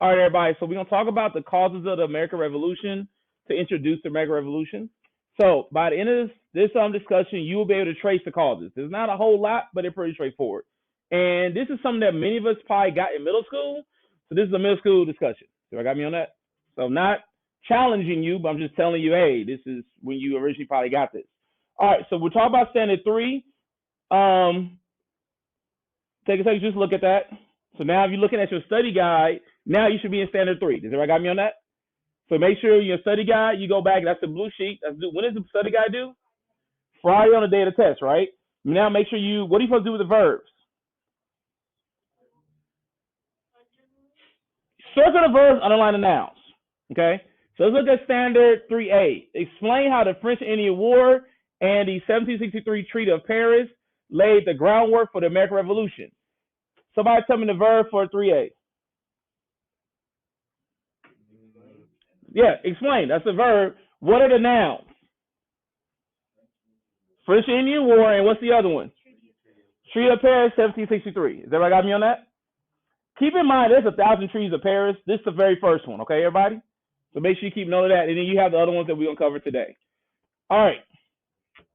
All right, everybody. So we're gonna talk about the causes of the American Revolution to introduce the American Revolution. So by the end of this discussion, you will be able to trace the causes. There's not a whole lot, but they're pretty straightforward. And this is something that many of us probably got in middle school. So this is a middle school discussion. So I got me on that. So I'm not challenging you, but I'm just telling you, hey, this is when you originally probably got this. All right. So we'll talk about standard 3. Take a second, just look at that. So now if you're looking at your study guide, now you should be in standard 3. Does everybody got me on that? So make sure your study guide, you go back, that's the blue sheet. When does the study guide do? Friday on the day of the test, right? Now make sure what are you supposed to do with the verbs? Circle the verbs, underline the nouns. Okay? So let's look at standard 3A. Explain how the French and Indian War and the 1763 Treaty of Paris laid the groundwork for the American Revolution. Somebody tell me the verb for 3A. Yeah, explain. That's the verb. What are the nouns? French and Indian War, and what's the other one? Treaty of Paris, 1763. Is everybody got me on that? Keep in mind, there's 1,000 treaties of Paris. This is the very first one, okay, everybody? So make sure you keep note of that, and then you have the other ones that we're going to cover today. All right.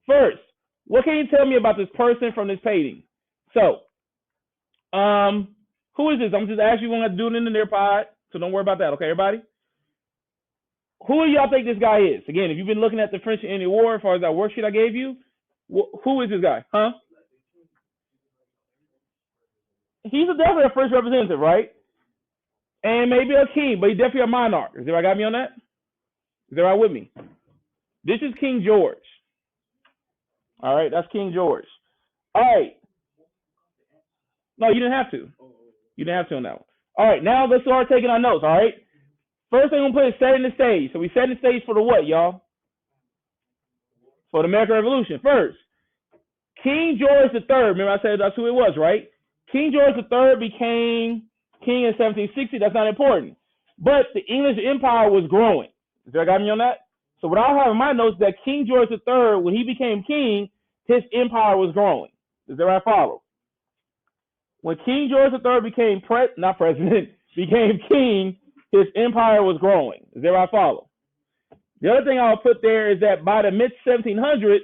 First, what can you tell me about this person from this painting? So, who is this? I'm just asking you when I do it in the Nearpod, so don't worry about that, okay, everybody? Who do y'all think this guy is? Again, if you've been looking at the French and Indian War as far as that worksheet I gave you, who is this guy? Huh? He's definitely a first representative, right? And maybe a king, but he's definitely a monarch. Is everybody got me on that? Is everybody with me? This is King George. All right, that's King George. All right. No, you didn't have to. You didn't have to on that one. All right, now let's start taking our notes, all right? First thing I'm going to put is setting the stage. So we set the stage for the what, y'all? For the American Revolution. First, King George III, remember I said that's who it was, right? King George III became king in 1760. That's not important. But the English Empire was growing. Is there got me on that? So what I have in my notes is that King George III, when he became king, his empire was growing. Is that right? Follow? When King George III became became king, his empire was growing. Is that right? Follow? The other thing I'll put there is that by the mid-1700s,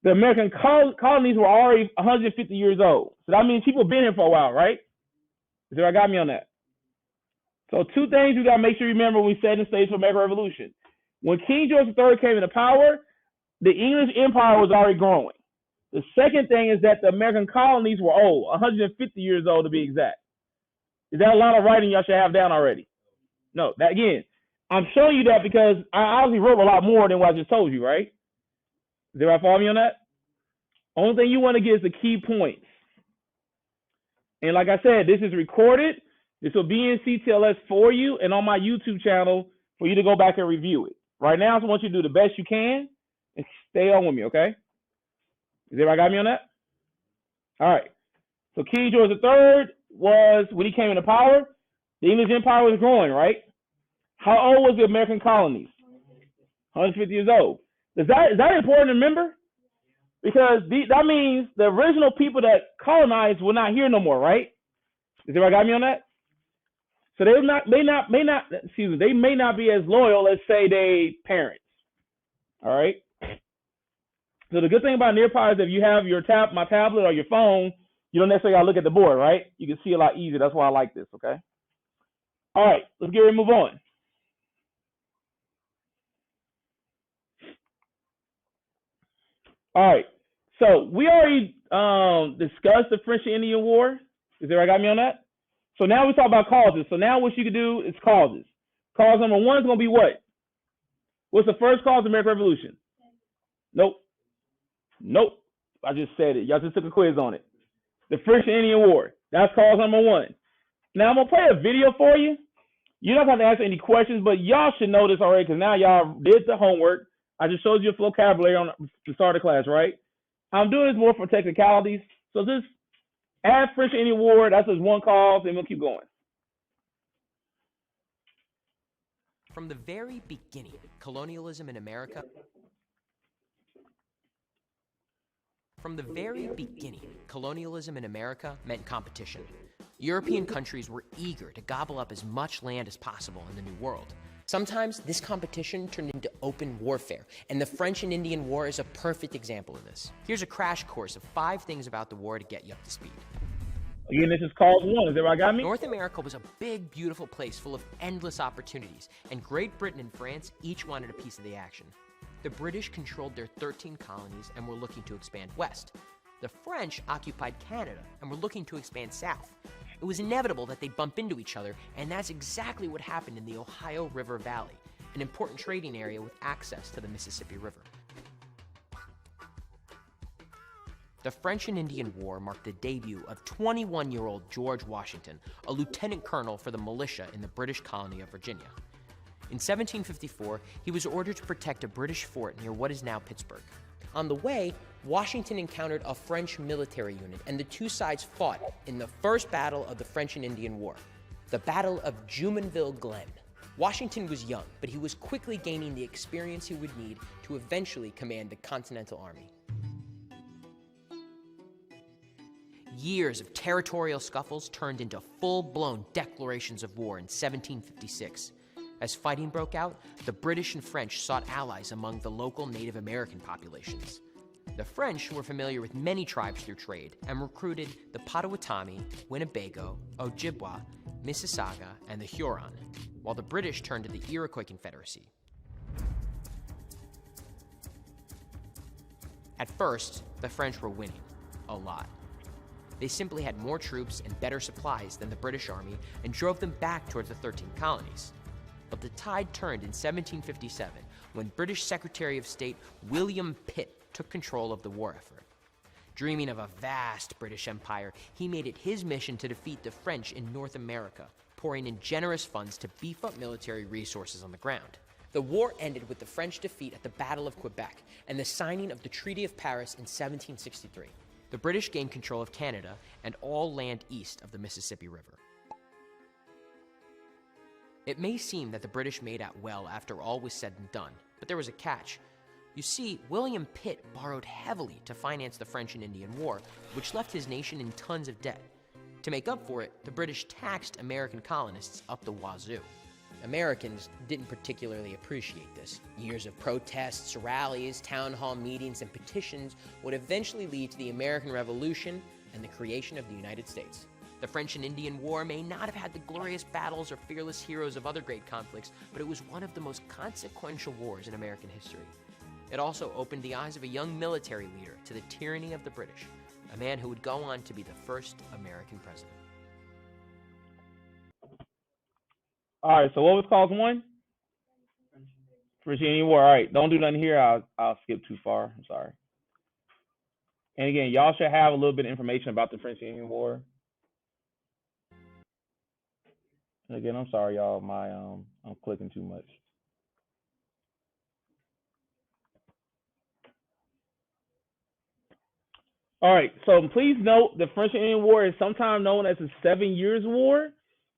the American colonies were already 150 years old. So that means people have been here for a while, right? Is there I got me on that? So two things you got to make sure you remember when we set the stage for American Revolution. When King George III came into power, the English Empire was already growing. The second thing is that the American colonies were old, 150 years old to be exact. Is that a lot of writing y'all should have down already? No, that again, I'm showing you that because I obviously wrote a lot more than what I just told you, right? Is everybody follow me on that? Only thing you want to get is the key points. And like I said, this is recorded. This will be in CTLS for you and on my YouTube channel for you to go back and review it. Right now, I just want you to do the best you can and stay on with me, okay? Is everybody got me on that? All right. So King George III was, when he came into power, the English Empire was growing, right? How old was the American colonies? 150 years old. Is that important to remember? Because that means the original people that colonized were not here no more, right? Is everybody got me on that? So they may not be as loyal as say their parents. All right. So the good thing about Nearpod is if you have my tablet or your phone, you don't necessarily gotta look at the board, right? You can see a lot easier. That's why I like this. Okay. All right, let's get ready to move on. All right. So we already discussed the French and Indian War. Is there I got me on that? So now we talk about causes. So now what you can do is causes. Cause number one is going to be what? What's the first cause of the American Revolution? Nope. Nope. I just said it. Y'all just took a quiz on it. The French and Indian War. That's cause number one. Now I'm going to play a video for you. You're not going to answer any questions, but y'all should know this already because now y'all did the homework. I just showed you a vocabulary on the start of class, right? I'm doing this more for technicalities. So just add French and Indian War. That's just one cause, and we'll keep going. From the very beginning, colonialism in America meant competition. European countries were eager to gobble up as much land as possible in the New World. Sometimes this competition turned into open warfare, and the French and Indian War is a perfect example of this. Here's a crash course of 5 things about the war to get you up to speed. Again, this is cause 1. Is everybody got me? North America was a big, beautiful place full of endless opportunities, and Great Britain and France each wanted a piece of the action. The British controlled their 13 colonies and were looking to expand west. The French occupied Canada and were looking to expand south. It was inevitable that they'd bump into each other, and that's exactly what happened in the Ohio River Valley, an important trading area with access to the Mississippi River. The French and Indian War marked the debut of 21-year-old George Washington, a lieutenant colonel for the militia in the British colony of Virginia. In 1754, he was ordered to protect a British fort near what is now Pittsburgh. On the way, Washington encountered a French military unit, and the two sides fought in the first battle of the French and Indian War, the Battle of Jumonville Glen. Washington was young, but he was quickly gaining the experience he would need to eventually command the Continental Army. Years of territorial scuffles turned into full-blown declarations of war in 1756. As fighting broke out, the British and French sought allies among the local Native American populations. The French were familiar with many tribes through trade and recruited the Potawatomi, Winnebago, Ojibwa, Mississauga, and the Huron, while the British turned to the Iroquois Confederacy. At first, the French were winning, a lot. They simply had more troops and better supplies than the British Army and drove them back towards the 13 colonies. But the tide turned in 1757 when British Secretary of State William Pitt took control of the war effort. Dreaming of a vast British Empire, he made it his mission to defeat the French in North America, pouring in generous funds to beef up military resources on the ground. The war ended with the French defeat at the Battle of Quebec and the signing of the Treaty of Paris in 1763. The British gained control of Canada and all land east of the Mississippi River. It may seem that the British made out well after all was said and done, but there was a catch. You see, William Pitt borrowed heavily to finance the French and Indian War, which left his nation in tons of debt. To make up for it, the British taxed American colonists up the wazoo. Americans didn't particularly appreciate this. Years of protests, rallies, town hall meetings, and petitions would eventually lead to the American Revolution and the creation of the United States. The French and Indian War may not have had the glorious battles or fearless heroes of other great conflicts, but it was one of the most consequential wars in American history. It also opened the eyes of a young military leader to the tyranny of the British, a man who would go on to be the first American president. All right, so what was cause 1? French and Indian War. All right, don't do nothing here. I'll skip too far. I'm sorry. And again, y'all should have a little bit of information about the French and Indian War. And again, I'm sorry, y'all. I'm clicking too much. All right, so please note the French and Indian War is sometimes known as the 7 Years' War.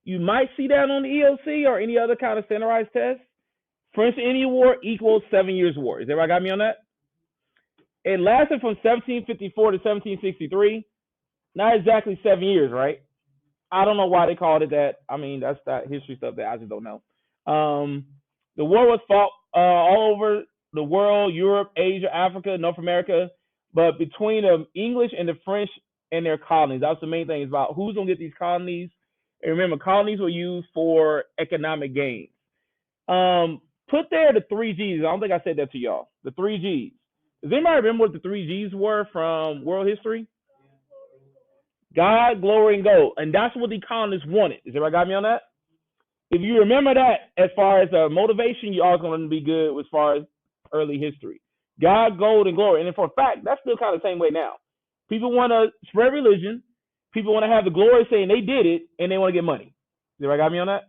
You might see that on the EOC or any other kind of standardized test. French and Indian War equals 7 Years' War. Is everybody got me on that? It lasted from 1754 to 1763. Not exactly 7 years, right? I don't know why they called it that. I mean, that's that history stuff that I just don't know. The war was fought all over the world, Europe, Asia, Africa, North America, but between the English and the French and their colonies. That's the main thing. It's about who's going to get these colonies. And remember, colonies were used for economic gains. Put there the 3 Gs. I don't think I said that to y'all. The 3 Gs. Does anybody remember what the 3 Gs were from world history? God, glory, and gold. And that's what the colonists wanted. Is everybody got me on that? If you remember that as far as motivation, you're always going to be good as far as early history. God, gold, and glory. And for a fact, that's still kind of the same way now. People want to spread religion. People want to have the glory saying they did it, and they want to get money. Is everybody got me on that?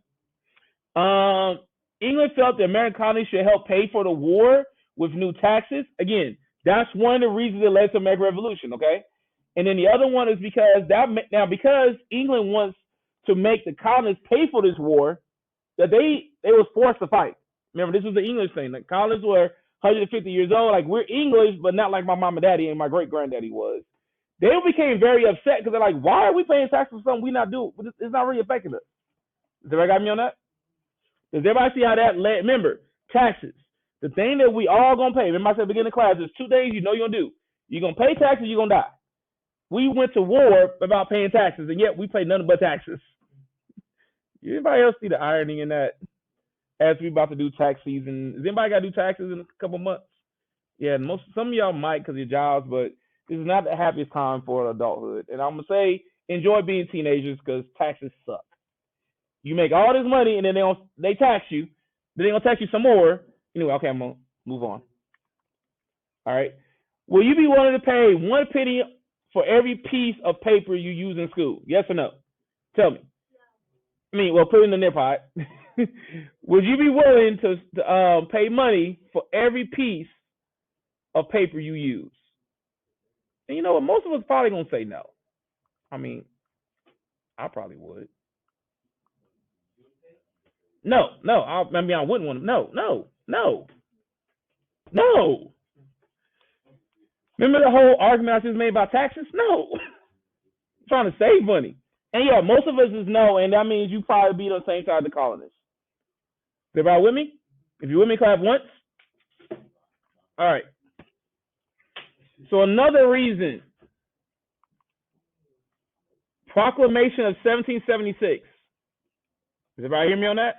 England felt the American colonies should help pay for the war with new taxes. Again, that's one of the reasons it led to the American Revolution, okay? And then the other one is because because England wants to make the colonists pay for this war, that they was forced to fight. Remember, this was the English thing. The colonists were 150 years old. Like, we're English, but not like my mom and daddy and my great granddaddy was. They became very upset because they're like, why are we paying taxes for something we not doing? It's not really affecting us. Does everybody got me on that? Does everybody see how that led? Remember, taxes. The thing that we all gonna pay. Remember I said at the beginning of class, there's 2 things you know you're gonna do. You're gonna pay taxes, you're gonna die. We went to war about paying taxes, and yet we pay nothing but taxes. Anybody else see the irony in that? As we about to do tax season, does anybody got to do taxes in a couple months? Yeah, some of y'all might because of your jobs, but this is not the happiest time for adulthood. And I'm gonna say, enjoy being teenagers because taxes suck. You make all this money and then they tax you, then they're gonna tax you some more. Anyway, okay, I'm gonna move on. All right. Will you be willing to pay 1 penny for every piece of paper you use in school? Yes or no? Tell me. Well, put it in the nip pot. Would you be willing to pay money for every piece of paper you use? And you know what? Most of us probably gonna say no. I probably would. No. I wouldn't want to. No. Remember the whole argument I just made about taxes? No. I'm trying to save money. And yeah, most of us is no, and that means you probably be on the same side of the colonists. Is everybody with me? If you're with me, clap once. All right. So another reason, Proclamation of 1776. Does everybody hear me on that?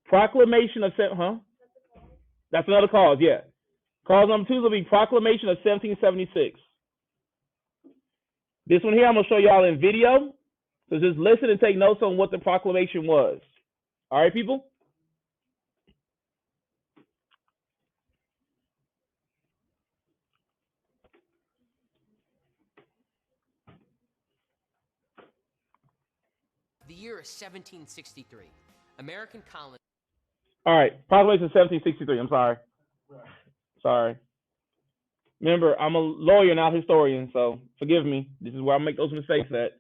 Proclamation of That's another cause, yeah. Cause number 2 will be Proclamation of 1776. This one here I'm gonna show y'all in video. So just listen and take notes on what the proclamation was. All right, people? The year is 1763. American colonists. All right, Proclamation of 1763. I'm sorry. Remember, I'm a lawyer, not a historian, so forgive me. This is where I make those mistakes at.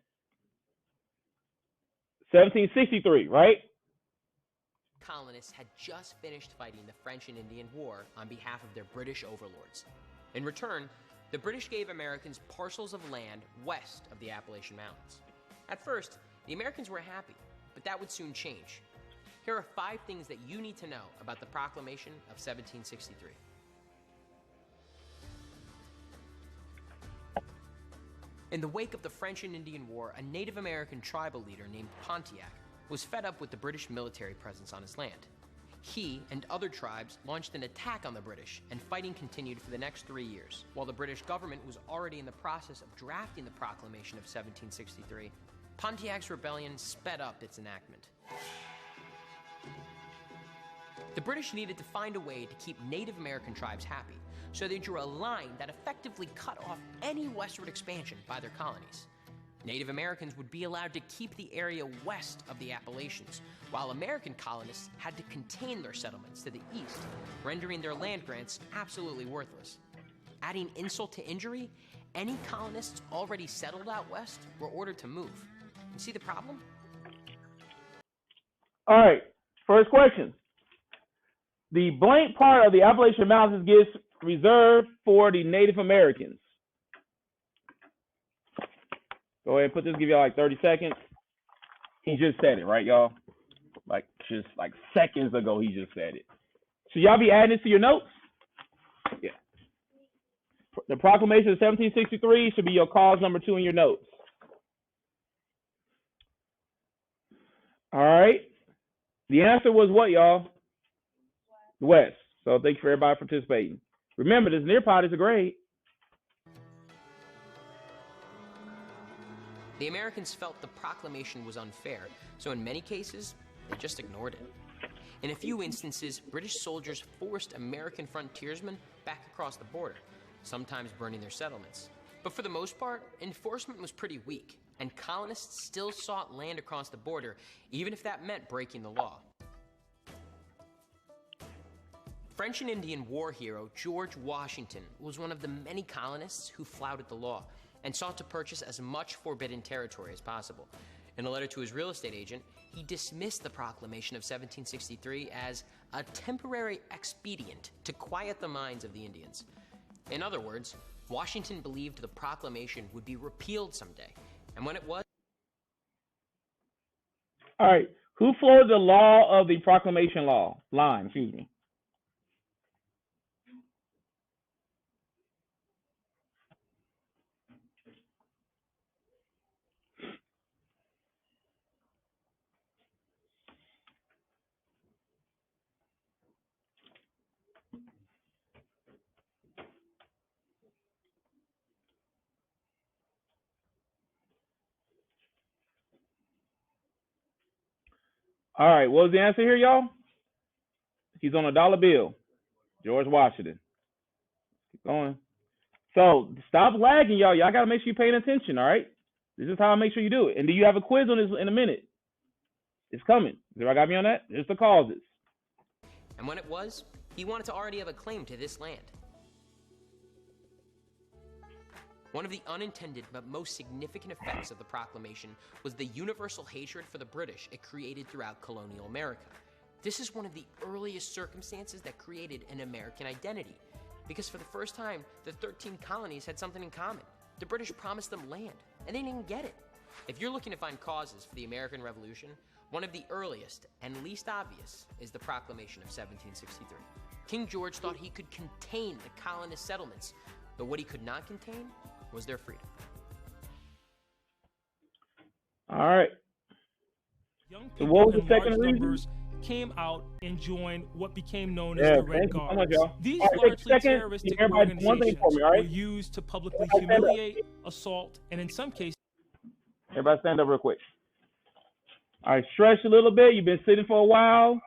1763, right? Colonists had just finished fighting the French and Indian War on behalf of their British overlords. In return, the British gave Americans parcels of land west of the Appalachian Mountains. At first, the Americans were happy, but that would soon change. Here are 5 things that you need to know about the Proclamation of 1763. In the wake of the French and Indian War, a Native American tribal leader named Pontiac was fed up with the British military presence on his land. He and other tribes launched an attack on the British, and fighting continued for the next 3 years. While the British government was already in the process of drafting the Proclamation of 1763, Pontiac's rebellion sped up its enactment. The British needed to find a way to keep Native American tribes happy, so they drew a line that effectively cut off any westward expansion by their colonies. Native Americans would be allowed to keep the area west of the Appalachians, while American colonists had to contain their settlements to the east, rendering their land grants absolutely worthless. Adding insult to injury, any colonists already settled out west were ordered to move. You see the problem? All right, first question. The blank part of the Appalachian Mountains gets reserved for the Native Americans. Go ahead and put this, give y'all like 30 seconds. He just said it, right, y'all? Just seconds ago, he just said it. So y'all be adding this to your notes? Yeah. The Proclamation of 1763 should be your cause number 2 in your notes. All right. The answer was what, y'all? The West. So thank you for everybody participating. Remember, this near pot is a grade. The Americans felt the proclamation was unfair, so in many cases, they just ignored it. In a few instances, British soldiers forced American frontiersmen back across the border, sometimes burning their settlements. But for the most part, enforcement was pretty weak, and colonists still sought land across the border, even if that meant breaking the law. French and Indian War hero George Washington was one of the many colonists who flouted the law and sought to purchase as much forbidden territory as possible. In a letter to his real estate agent, he dismissed the Proclamation of 1763 as a temporary expedient to quiet the minds of the Indians. In other words, Washington believed the proclamation would be repealed someday, and when it was... All right. Who floated the law of the Proclamation line? Excuse me. All right. What was the answer here, y'all? He's on a dollar bill. George Washington. Keep going. So stop lagging, y'all. Y'all got to make sure you're paying attention, all right? This is how I make sure you do it. And do you have a quiz on this in a minute? It's coming. Everybody got me on that? Here's the causes. And when it was, he wanted to already have a claim to this land. One of the unintended but most significant effects of the proclamation was the universal hatred for the British it created throughout colonial America. This is one of the earliest circumstances that created an American identity, because for the first time, the 13 colonies had something in common. The British promised them land, and they didn't get it. If you're looking to find causes for the American Revolution, one of the earliest and least obvious is the Proclamation of 1763. King George thought he could contain the colonist settlements, but what he could not contain was their freedom. All right. Young So people what was the in second large reason? numbers came out and joined what became known as the Red Thank you so Guards. much, y'all. These All right, largely second, terroristic everybody do one thing organizations for me, all right? were used to publicly Everybody stand up. humiliate, assault, and in some cases, Everybody stand up real quick. All right, stretch a little bit. You've been sitting for a while.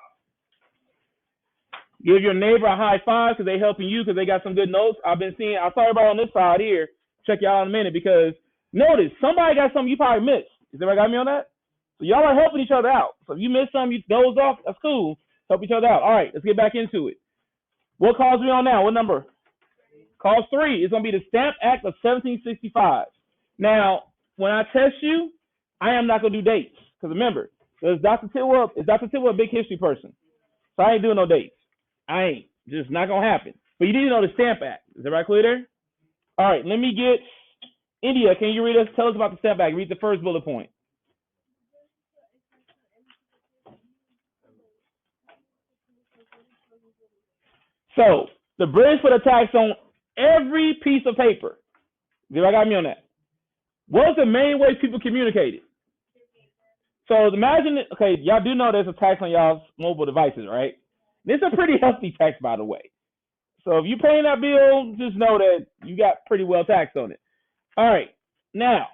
Give your neighbor a high five because they're helping you because they got some good notes. I saw everybody on this side here. Check y'all in a minute because notice somebody got something you probably missed. Has everybody got me on that? So y'all are helping each other out. So if you missed something, you dozed off, that's cool. Help each other out. All right, let's get back into it. What cause are we on now? What number? Cause 3 is going to be the Stamp Act of 1765. Now, when I test you, I am not going to do dates. Because remember, is Dr. Tidwell a big history person? So I ain't doing no dates. I ain't. Just not going to happen. But you need to know the Stamp Act. Is that right, clear there? All right, let me get India. Can you tell us about the Stamp Act? Read the first bullet point. So the British put a tax on every piece of paper. I got me on that. What's the main way people communicated? So imagine, okay, y'all do know there's a tax on y'all's mobile devices, right? This is a pretty hefty tax, by the way. So if you're paying that bill, just know that you got pretty well taxed on it. All right, now,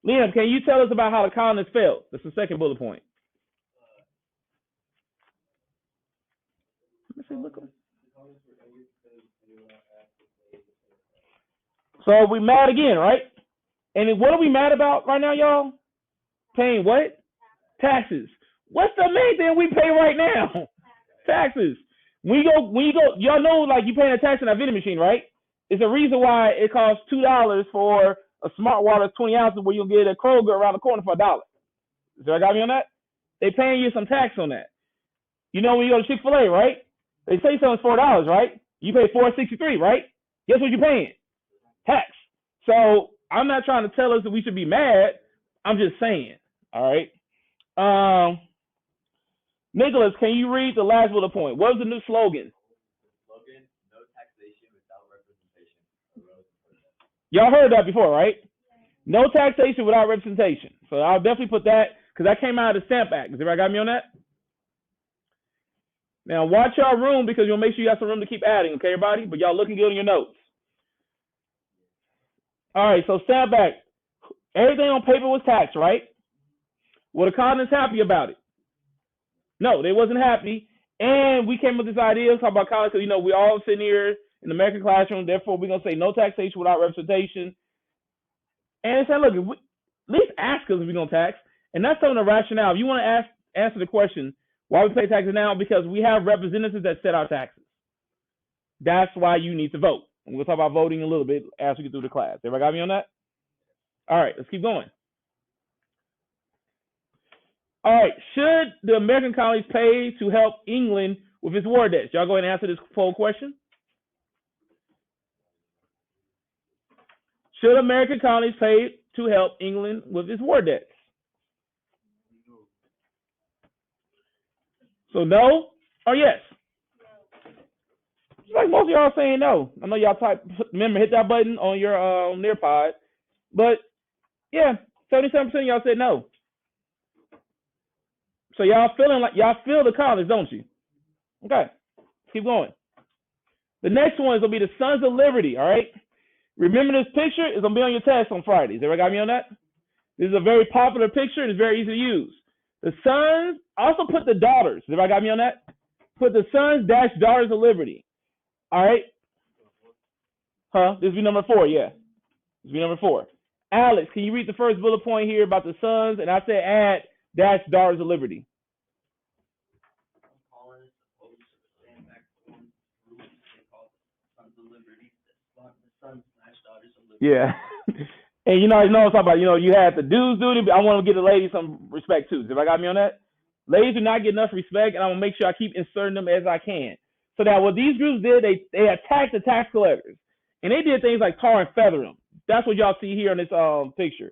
Liam, can you tell us about how the colonists failed? That's the second bullet point. Let me see, look. So we mad again, right? And what are we mad about right now, y'all? Paying what? Taxes. What's the main thing we pay right now? Taxes. When you go, y'all know, like, you paying a tax on that vending machine, right? It's a reason why it costs $2 for a smart water 20 ounces where you'll get a Kroger around the corner for $1. So I got me on that? They paying you some tax on that. You know when you go to Chick-fil-A, right? They say something's $4, right? You pay $4.63, right? Guess what you're paying? Tax. So I'm not trying to tell us that we should be mad. I'm just saying. All right. Nicholas, can you read the last bullet point? What was the new slogan? Slogan: no taxation without representation. Y'all heard that before, right? No taxation without representation. So I'll definitely put that because that came out of the Stamp Act. Has everybody got me on that? Now watch your room because you'll make sure you have some room to keep adding, okay, everybody? But y'all looking good in your notes. All right, so Stamp Act. Everything on paper was taxed, right? Were the colonists happy about it? No, they wasn't happy. And we came up with this idea, talk about college, because, you know, we all sitting here in the American classroom, therefore we're going to say no taxation without representation. And they said, look, at least ask us if we're going to tax. And that's some of the rationale. If you want to answer the question, why we pay taxes now? Because we have representatives that set our taxes. That's why you need to vote. And we'll talk about voting a little bit as we get through the class. Everybody got me on that? All right, let's keep going. All right, should the American colonies pay to help England with its war debts? Y'all go ahead and answer this poll question. Should American colonies pay to help England with its war debts? So no or yes? It's like most of y'all saying no. I know y'all type. Remember, hit that button on your Nearpod. But yeah, 77% of y'all said no. So y'all feeling like y'all feel the colonies, don't you? Okay, keep going. The next one is gonna be the Sons of Liberty. All right. Remember this picture is gonna be on your test on Fridays. Everybody got me on that? This is a very popular picture and it's very easy to use. The sons, also put the daughters. Everybody got me on that? Put the sons dash daughters of liberty. All right. Huh? This will be number 4. Yeah. This will be number 4. Alex, can you read the first bullet point here about the sons? And I said add dash daughters of liberty. Colonists opposed to the same backbone group they call the Sons of Liberty, the sons slash daughters of liberty. Yeah. And you know what I'm talking about. You know, you had the dudes duty, but I want to give the ladies some respect too. If I got me on that? Ladies do not get enough respect, and I'm going to make sure I keep inserting them as I can. So that what these groups did, they attacked the tax collectors. And they did things like tar and feather them. That's what y'all see here in this picture.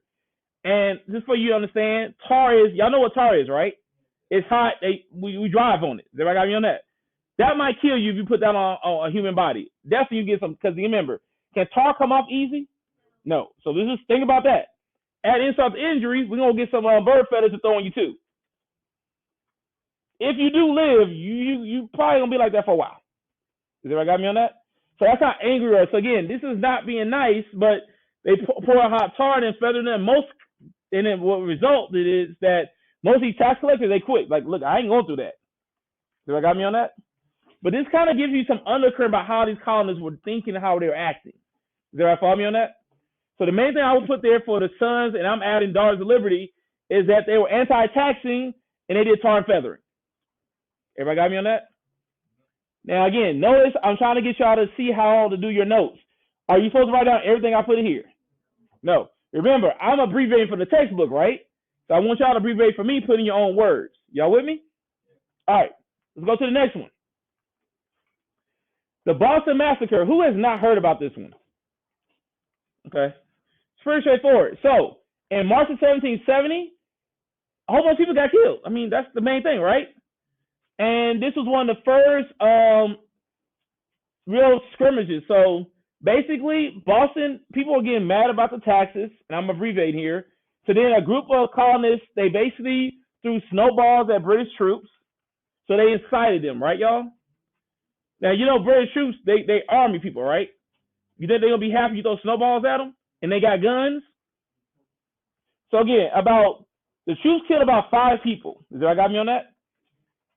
And just for you to understand, tar is, y'all know what tar is, right? It's hot. We drive on it. If I got me on that? That might kill you if you put that on a human body. Definitely you get some, because remember, can tar come off easy? No. So just think about that. Add insult to injury, we're going to get some bird feathers to throw on you too. If you do live, you probably going to be like that for a while. Is everybody got me on that? So that's how angry we are. So again, this is not being nice, but they pour a hot tar and feather them. And then what resulted is that most of these tax collectors, they quit. Like, look, I ain't going through that. Is everybody got me on that? But this kind of gives you some undercurrent about how these colonists were thinking and how they were acting. Is everybody follow me on that? So the main thing I would put there for the sons, and I'm adding daughters of liberty, is that they were anti-taxing and they did tar and feathering. Everybody got me on that? Now again, notice I'm trying to get y'all to see how to do your notes. Are you supposed to write down everything I put in here? No. Remember, I'm abbreviating from the textbook, right? So I want y'all to abbreviate for me, put in your own words. Y'all with me? All right, let's go to the next one. The Boston Massacre. Who has not heard about this one? Okay. It's pretty straightforward. So, in March of 1770, a whole bunch of people got killed. I mean, that's the main thing, right? And this was one of the first real skirmishes. So, basically, Boston, people were getting mad about the taxes, and I'm abbreviating here. So then a group of colonists, they basically threw snowballs at British troops. So they incited them, right, y'all? Now, you know, British troops, they army people, right? You think they're going to be happy you throw snowballs at them? And they got guns? So again, the troops killed about 5 people. Is that got me on that?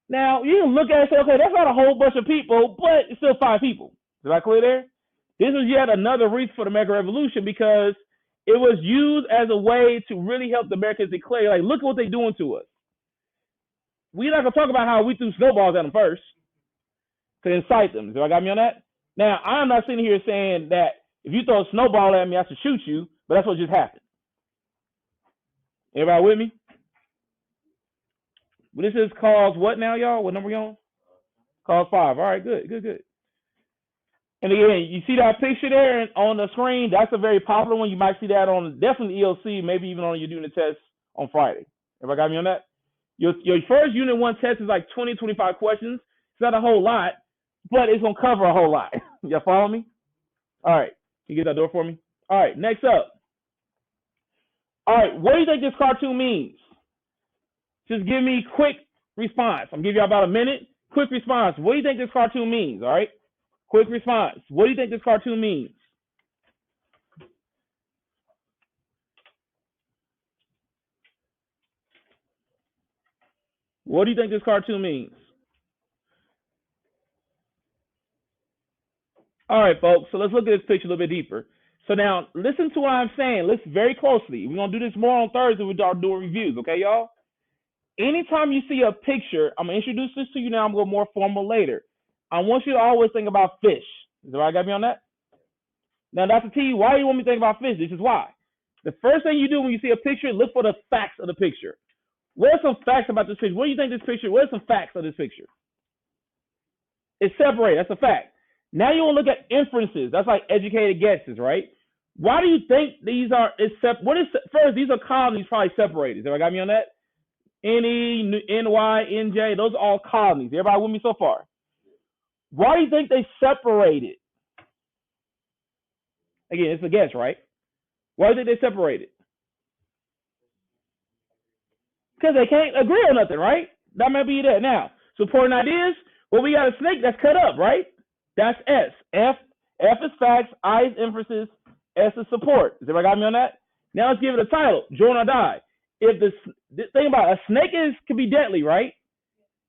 Now, you can look at it and say, okay, that's not a whole bunch of people, but it's still 5 people. Is that clear there? This was yet another reason for the American Revolution because it was used as a way to really help the Americans declare, like, look at what they're doing to us. We're not going to talk about how we threw snowballs at them first to incite them. So I got me on that? Now, I'm not sitting here saying that if you throw a snowball at me, I should shoot you, but that's what just happened. Everybody with me? Well, this is cause what now, y'all? What number you on? Cause 5. All right, good. And again, you see that picture there on the screen? That's a very popular one. You might see that on definitely EOC, maybe even on your unit test on Friday. Everybody got me on that? Your first unit 1 test is like 20, 25 questions. It's not a whole lot, but it's going to cover a whole lot. Y'all follow me? All right. Can you get that door for me? All right, next up. All right, what do you think this cartoon means? Just give me quick response. I'm giving you about a minute. Quick response. What do you think this cartoon means? All right? Quick response. What do you think this cartoon means? What do you think this cartoon means? All right, folks. So let's look at this picture a little bit deeper. So now, listen to what I'm saying. Listen very closely. We're going to do this more on Thursday. We're doing reviews. Okay, y'all? Anytime you see a picture, I'm going to introduce this to you now. I'm going to go more formal later. I want you to always think about fish. Is that right? Got me on that? Now, Dr. T, why do you want me to think about fish? This is why. The first thing you do when you see a picture, look for the facts of the picture. What are some facts about this picture? What do you think this picture, what are some facts of this picture? It's separated. That's a fact. Now you want to look at inferences. That's like educated guesses, right? Why do you think these are? What is first? These are colonies probably separated. Everybody got me on that? NE, NY, NJ. Those are all colonies. Everybody with me so far? Why do you think they separated? Again, it's a guess, right? Why do you think they separated? Because they can't agree on nothing, right? That might be that. Now, supporting ideas. Well, we got a snake that's cut up, right? That's S. F is facts. I is emphasis. S is support. Does everybody got me on that? Now let's give it a title. Join or die. If the thing about it, a snake can be deadly, right?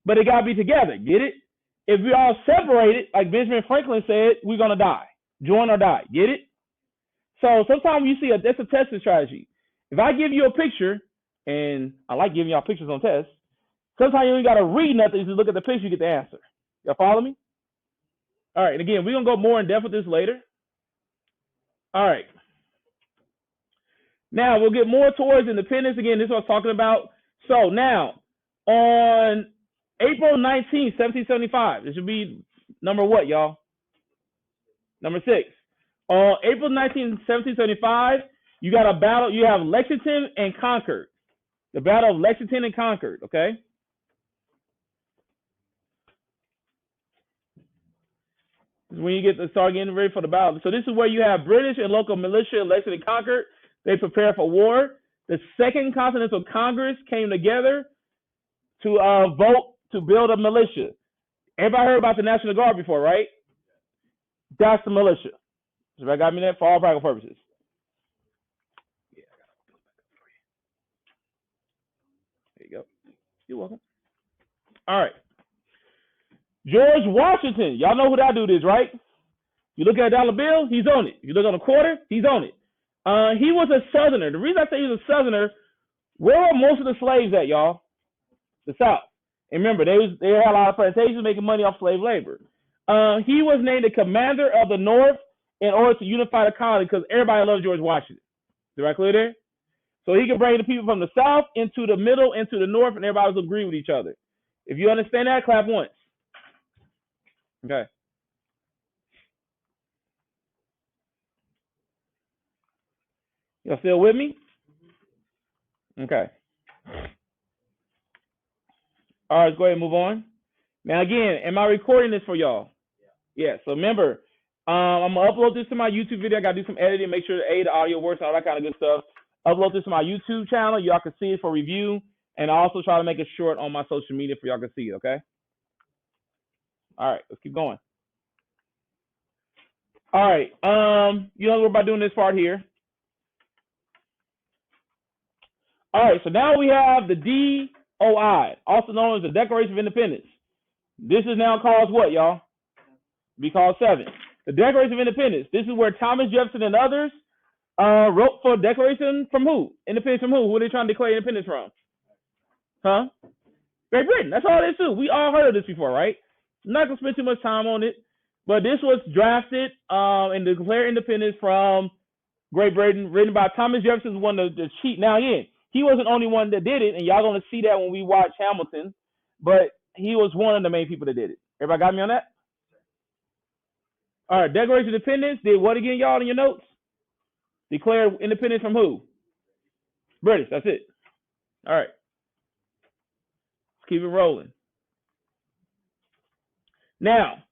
But it gotta be together. Get it? If we all separated, like Benjamin Franklin said, we're gonna die. Join or die. Get it? So sometimes you see that's a testing strategy. If I give you a picture, and I like giving y'all pictures on tests, sometimes you ain't gotta read nothing. You just look at the picture, you get the answer. Y'all follow me? All right, and again, we're gonna go more in depth with this later. All right. Now we'll get more towards independence. Again, this is what I was talking about. So now, on April 19, 1775, this should be number what, y'all? Number 6. On April 19, 1775, you got a battle. You have Lexington and Concord. The Battle of Lexington and Concord, okay? This is when you get to start getting ready for the battle. So this is where you have British and local militia in Lexington and Concord. They prepare for war. The Second Continental Congress came together to vote to build a militia. Everybody heard about the National Guard before, right? That's the militia. So I got me that for all practical purposes. Yeah, there you go. You're welcome. All right. George Washington. Y'all know who that dude is, right? You look at a dollar bill, he's on it. You look on a quarter, he's on it. He was a Southerner. The reason I say he was a Southerner, where were most of the slaves at, y'all? The South. And remember, they had a lot of plantations making money off slave labor. He was named the commander of the North in order to unify the colony because everybody loves George Washington. Is that clear there? So he could bring the people from the South into the middle, into the North, and everybody was agree with each other. If you understand that, clap once. Okay. Y'all still with me? Okay. All right, let's go ahead and move on. Now, again, am I recording this for y'all? Yeah. So remember, I'm going to upload this to my YouTube video. I got to do some editing, make sure the audio works, all that kind of good stuff. Upload this to my YouTube channel. Y'all can see it for review. And I also try to make it short on my social media for y'all can see it, okay? All right, let's keep going. All right, you know what we're about doing this part here. All right, so now we have the DOI, also known as the Declaration of Independence. This is now called what, y'all? Be called 7. The Declaration of Independence. This is where Thomas Jefferson and others wrote for Declaration from who? Independence from who? Who are they trying to declare independence from? Huh? Great Britain. That's all it is too. We all heard of this before, right? I'm not gonna spend too much time on it, but this was drafted and declared independence from Great Britain, written by Thomas Jefferson, one of the chief. Now again, he wasn't the only one that did it, and y'all gonna see that when we watch Hamilton, but he was one of the main people that did it. Everybody got me on that? All right, Declaration of Independence did what again, y'all, in your notes? Declared independence from who? British. That's it. All right. Let's keep it rolling. Now,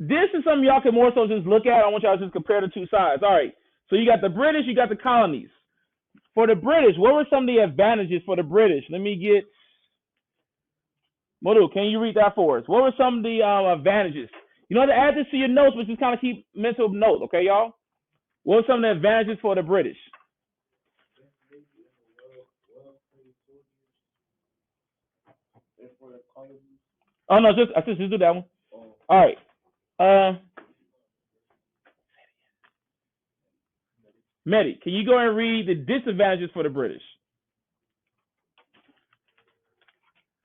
this is something y'all can more so just look at. I want y'all to just compare the two sides. All right. So you got the British, you got the colonies. For the British, what were some of the advantages for the British? Let me get Modu, can you read that for us? What were some of the advantages? You know, to add this to your notes, but just kind of keep mental note, okay, y'all? What were some of the advantages for the British? Oh no, just do that one. All right. Mehdi, can you go and read the disadvantages for the British?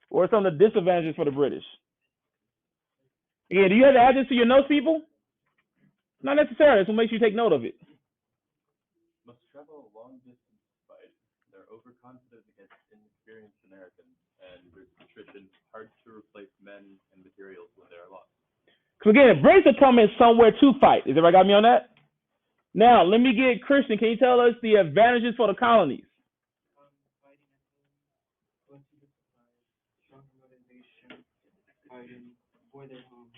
What are some of the disadvantages for the British? Again, do you have to add this to your notes, people? Not necessarily. That's what makes you take note of it. Must travel a long distance to fight. They're overconfident against inexperienced Americans, and with attrition, hard to replace men and materials when they are lost. So again, British are coming somewhere to fight. Is everybody got me on that? Now, let me get Christian. Can you tell us the advantages for the colonies? Fighting at home, going to the supplies, stronger motivation, fighting for their homes,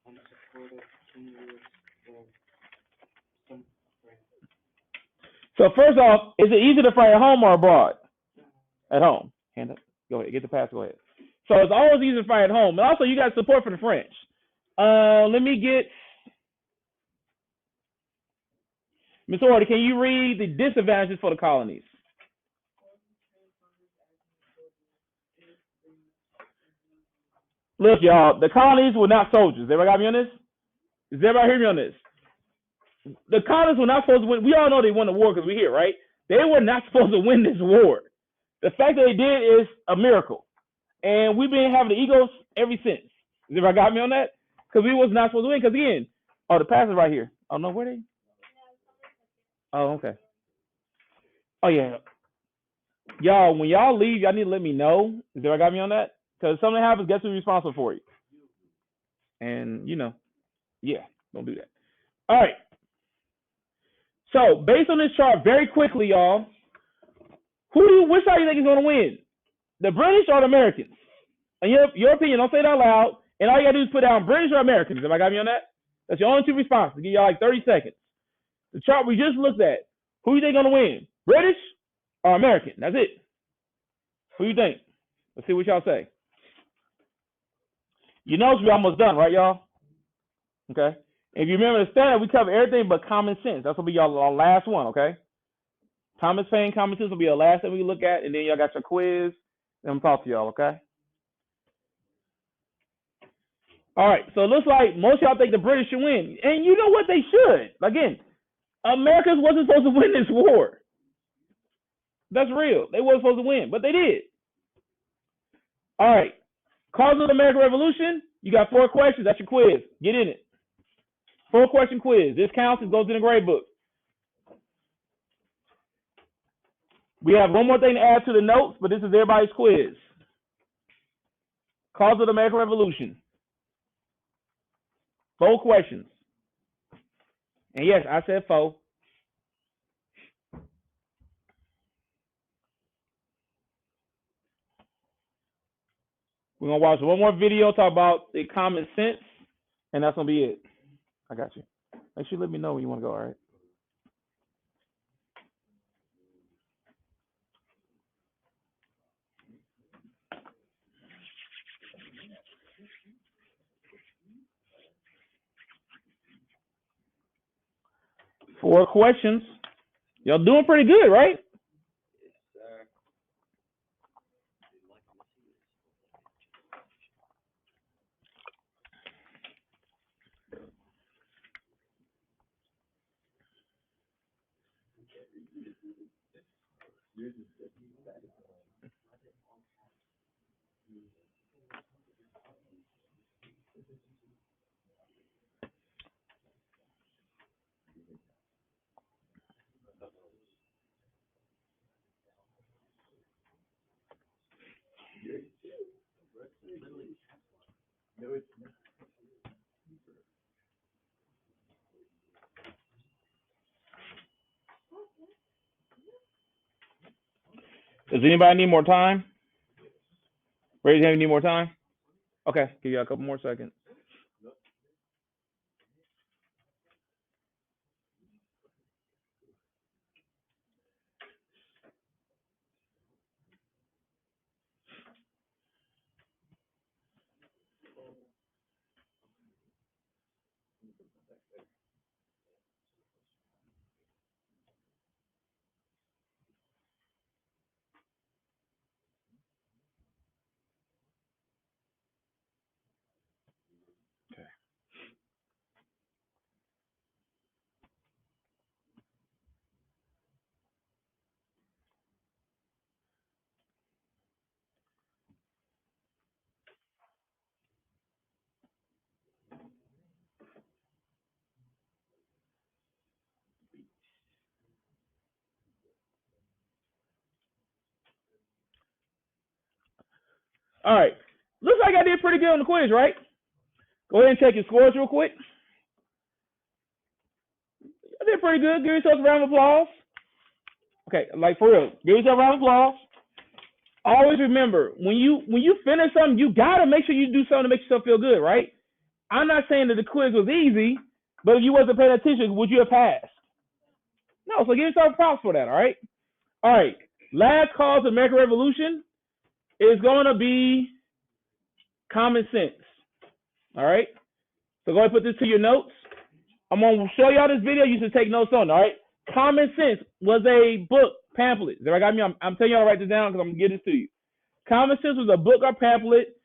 and support of continuous some friends. So first off, is it easier to fight at home or abroad? At home. Hand up. Go ahead. Get the pass. Go ahead. So it's always easier to fight at home. And also, you got support for the French. Let me get Miss Order. Can you read the disadvantages for the colonies? Look, y'all, the colonies were not soldiers. Everybody got me on this? Does everybody hear me on this? The colonists were not supposed to win. We all know they won the war because we're here, right? They were not supposed to win this war. The fact that they did is a miracle. And we've been having the egos ever since. Does everybody got me on that? Because we was not supposed to win. Because again, oh, the pass is right here. Oh, no, where they? Oh, okay. Oh, yeah. Y'all, when y'all leave, y'all need to let me know. Does everybody got me on that? Because if something happens, guess who's responsible for you? And, yeah, don't do that. All right. So, based on this chart, very quickly, y'all, which side do you think is going to win? The British or the Americans? In your opinion, don't say it out loud. And all you got to do is put down British or Americans. Have I got me on that? That's your only two responses. Give y'all like 30 seconds. The chart we just looked at, who do you think going to win? British or American? That's it. Who do you think? Let's see what y'all say. You know we're almost done, right, y'all? Okay. If you remember the standard, we cover everything but common sense. That's will be y'all last one, okay? Thomas Paine, common sense will be the last thing we look at, and then y'all got your quiz. Then I'm talk to y'all, okay? All right, so it looks like most of y'all think the British should win. And you know what? They should. Again, America wasn't supposed to win this war. That's real. They weren't supposed to win, but they did. All right. Cause of the American Revolution, you got 4 questions. That's your quiz. Get in it. 4-question quiz. This counts. It goes in the grade book. We have one more thing to add to the notes, but this is everybody's quiz. Cause of the American Revolution. 4 questions. And yes, I said 4. We're going to watch one more video, talk about the common sense, and that's going to be it. I got you. Make sure you let me know when you want to go, all right? Four questions. Y'all doing pretty good, right? Does anybody need more time? Raise your hand if you need more time. Okay, give you a couple more seconds. All right. Looks like I did pretty good on the quiz, right? Go ahead and check your scores real quick. I did did pretty good. Give yourself a round of applause. Okay, like for real. Give yourself a round of applause. Always remember, when you finish something, you gotta make sure you do something to make yourself feel good, right? I'm not saying that the quiz was easy, but if you wasn't paying attention, would you have passed? No, so give yourself props for that, all right? All right. Last call to American Revolution is going to be common sense. All right? So go ahead and put this to your notes. I'm going to show y'all this video. You should take notes on it, all right? Common Sense was a book, pamphlet. If I got me, I'm telling y'all to write this down because I'm going to give this to you. Common Sense was a book or pamphlet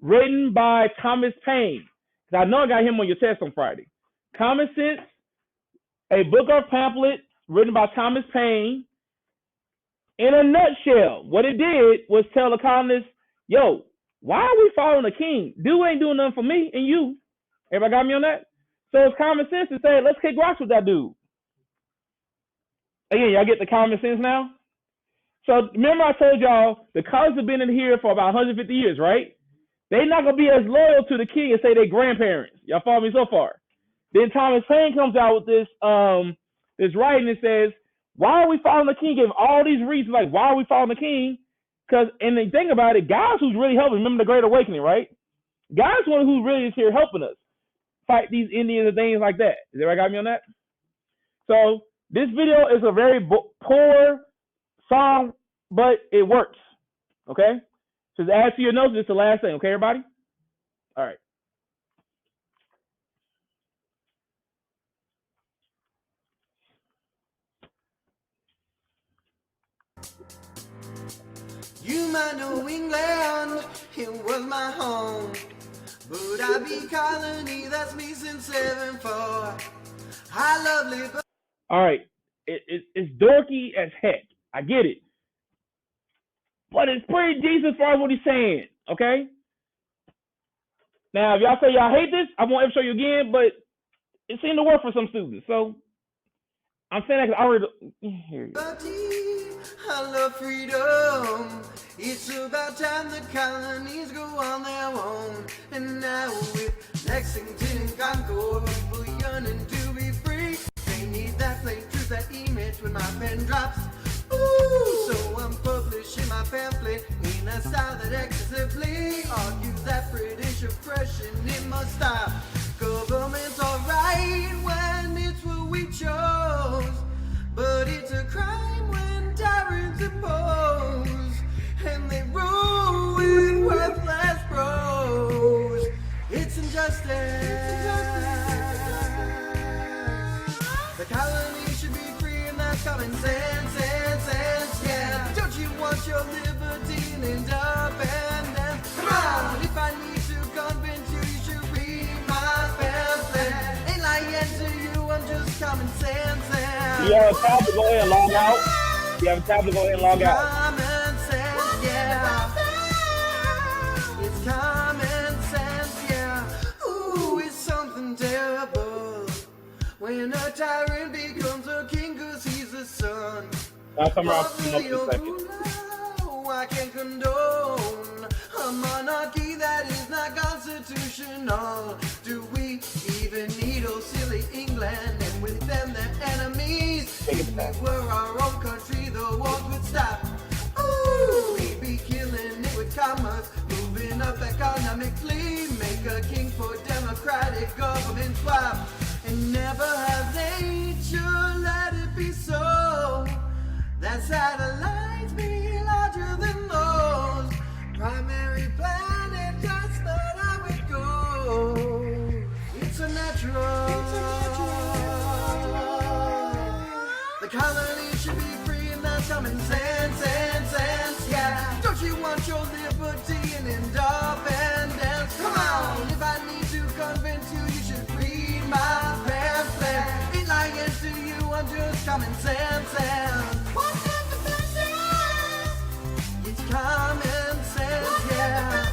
written by Thomas Paine. I know I got him on your test on Friday. Common Sense, a book or pamphlet written by Thomas Paine. In a nutshell, what it did was tell the colonists, yo, why are we following the king? Dude ain't doing nothing for me and you. Everybody got me on that? So it's common sense to say, let's kick rocks with that dude. Again, y'all get the common sense now? So remember I told y'all the colonists have been in here for about 150 years, right? They're not going to be as loyal to the king as say their grandparents. Y'all follow me so far? Then Thomas Paine comes out with this this writing that says, why are we following the king? Give all these reasons, like, why are we following the king? Because, and the thing about it, God's who's really helping. Remember the Great Awakening, right? God's one who really is here helping us fight these Indians and things like that. Is everybody got me on that? So this video is a very poor song, but it works. Okay? So to add to your notes, this is the last thing. Okay, everybody? All right. You might know England, it was my home. But I be colony, that's me since 7-4. I love liberty. All right. It's dorky as heck. I get it. But it's pretty decent as far as what he's saying. Okay? Now, if y'all say y'all hate this, I won't ever show you again, but it seemed to work for some students. So I'm saying that because I already. Here you go. I love freedom. It's about time the colonies go on their own. And now with Lexington and Concord, people yearning to be free. They need that plain truth, that image when my pen drops. Ooh, so I'm publishing my pamphlet in a style that excessively argues that British oppression, it must stop. Government's alright when it's what we chose, but it's a crime when tyrants impose, and they rule with worthless bros. It's injustice. The colony should be free and that's common sense, yeah. Don't you want your liberty and independence? Come on, if I need to convince you, you should read my pamphlet. Ain't lying to you, I'm just common sense. You have time to go ahead and log out. You have time to go ahead and log out. Common sense, yeah. It's common sense, yeah. Ooh, it's something terrible when a tyrant becomes a king cause he's a son. I'll come around in a second. I can condone a monarchy that is not constitutional. Do we even need old silly England and with them their enemies? If we were our own country, the wars would stop. Ooh, we'd be killing it with commerce, moving up economically, make a king for democratic government swap. And never have nature let it be so that satellites be larger than those. Primary planet, that's not how it goes. It's a natural. The colony should be free and that's common sense, yeah. Don't you want your liberty and independence? Come on, if I need to convince you, you should read my pamphlet. Ain't lying to you, I'm just common sense. What's it's common sense, yeah.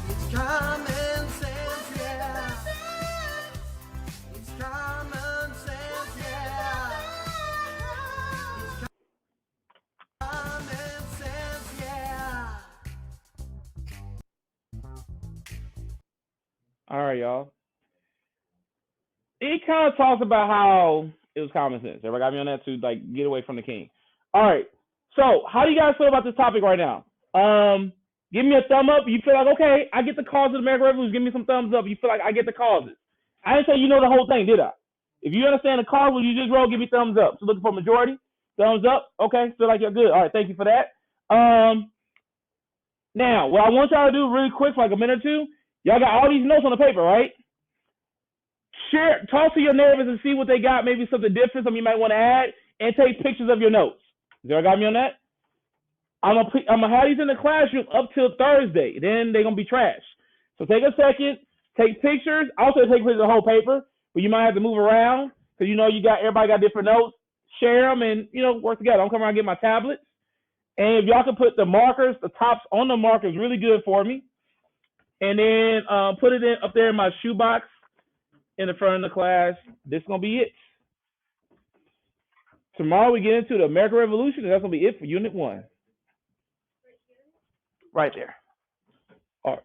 It's common sense, yeah. It's common sense, yeah. It's common sense, yeah. All right, y'all. It kind of talks about how it was common sense. Everybody got me on that to like get away from the king. All right. So how do you guys feel about this topic right now? Give me a thumb up. You feel like, okay, I get the cause of the American Revolution. Give me some thumbs up. You feel like I get the causes. I didn't say you know the whole thing, did I? If you understand the cause, what you just wrote, give me thumbs up. So looking for majority. Thumbs up. Okay. Feel like you're good. All right. Thank you for that. Now, what I want y'all to do really quick, for like a minute or two, y'all got all these notes on the paper, right? Share, talk to your neighbors and see what they got. Maybe something different, something you might want to add, and take pictures of your notes. Y'all got me on that? I'm gonna have these in the classroom up till Thursday. Then they're gonna be trash. So take a second, take pictures. Also take pictures of the whole paper, but you might have to move around because you know everybody got different notes. Share them and work together. I'm coming around and get my tablets. And if y'all can put the markers, the tops on the markers, really good for me. And then put it up there in my shoebox in the front of the class. This is gonna be it. Tomorrow we get into the American Revolution, and that's gonna be it for Unit 1. Right there. All right.